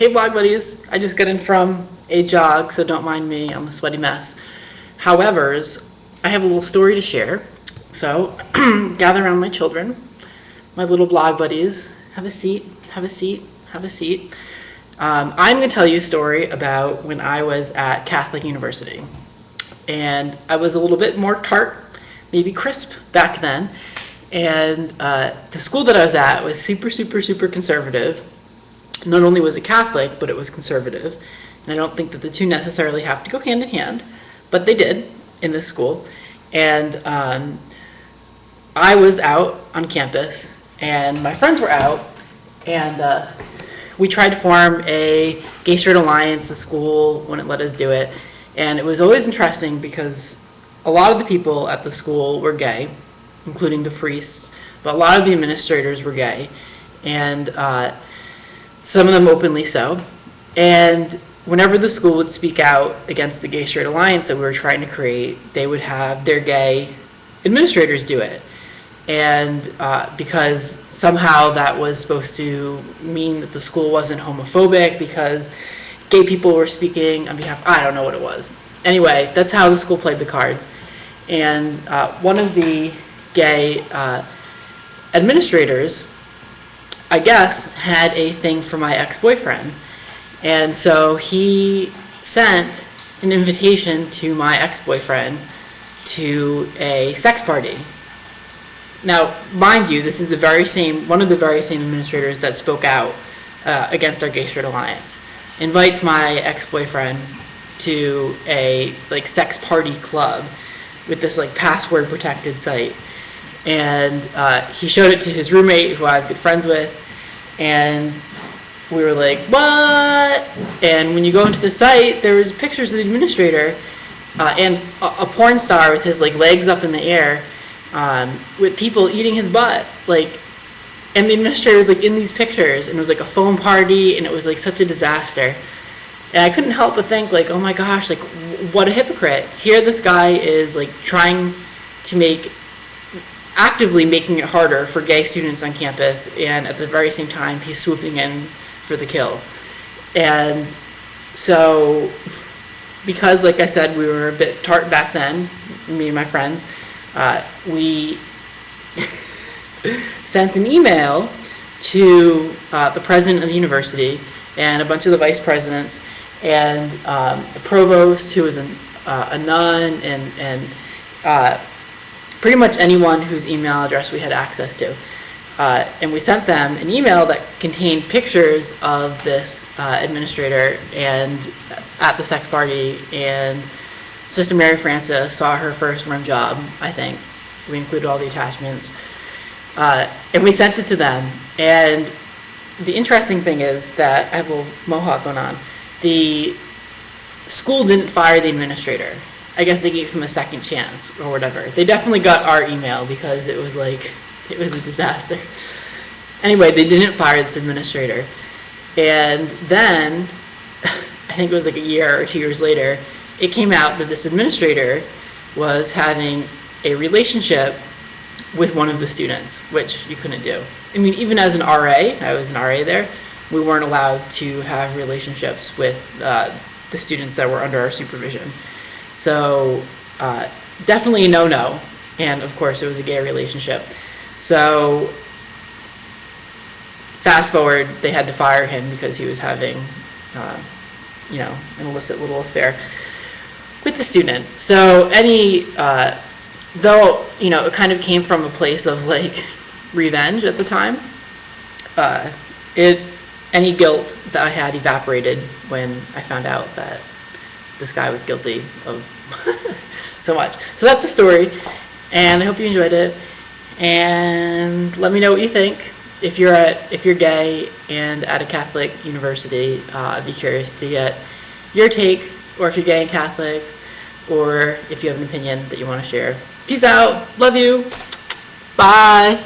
Hey vlog buddies, I just got in from a jog, so don't mind me, I'm a sweaty mess. Howevers, I have a little story to share. So, gather around my children, my little blog buddies, have a seat, have a seat, have a seat. I'm going to tell you a story about when I was at Catholic University. And I was a little bit more tart, maybe crisp back then. And the school that I was at was super conservative. Not only was it Catholic, but it was conservative. And I don't think that the two necessarily have to go hand in hand, but they did in this school. And I was out on campus, and my friends were out, and we tried to form a gay-straight alliance. The school wouldn't let us do it. And it was always interesting because a lot of the people at the school were gay, including the priests, but a lot of the administrators were gay. And some of them openly so. And whenever the school would speak out against the gay-straight alliance that we were trying to create, they would have their gay administrators do it. And because somehow that was supposed to mean that the school wasn't homophobic because gay people were speaking on behalf, I don't know what it was. Anyway, that's how the school played the cards. And one of the gay administrators, I guess, had a thing for my ex-boyfriend. And so he sent an invitation to my ex-boyfriend to a sex party. Now, mind you, this is one of the very same administrators that spoke out against our gay-straight alliance. Invites my ex-boyfriend to a sex party club with this password-protected site. And he showed it to his roommate, who I was good friends with, and we were like, what? And when you go into the site, there was pictures of the administrator and a porn star with his legs up in the air, with people eating his butt, and the administrator was in these pictures, and it was a foam party, and it was such a disaster. And I couldn't help but think, oh my gosh, what a hypocrite. Here this guy is trying to actively making it harder for gay students on campus, and at the very same time he's swooping in for the kill. And so, because like I said, we were a bit tart back then, me and my friends, we sent an email to the president of the university and a bunch of the vice presidents and the provost, who was a nun, and pretty much anyone whose email address we had access to. And we sent them an email that contained pictures of this administrator and at the sex party, and Sister Mary Frances saw her first rim job, I think. We included all the attachments. And we sent it to them. And the interesting thing is that I have a little mohawk going on. The school didn't fire the administrator. I guess they gave him a second chance or whatever. They definitely got our email because it was it was a disaster. Anyway, they didn't fire this administrator. And then, I think it was a year or 2 years later, it came out that this administrator was having a relationship with one of the students, which you couldn't do. I mean, even as an RA, I was an RA there, we weren't allowed to have relationships with the students that were under our supervision. So definitely a no-no, and of course it was a gay relationship. So fast forward, they had to fire him because he was having an illicit little affair with the student. So though it kind of came from a place of revenge at the time, any guilt that I had evaporated when I found out that this guy was guilty of so much. So that's the story, and I hope you enjoyed it. And let me know what you think. If you're gay and at a Catholic university, I'd be curious to get your take, or if you're gay and Catholic, or if you have an opinion that you want to share. Peace out. Love you. Bye.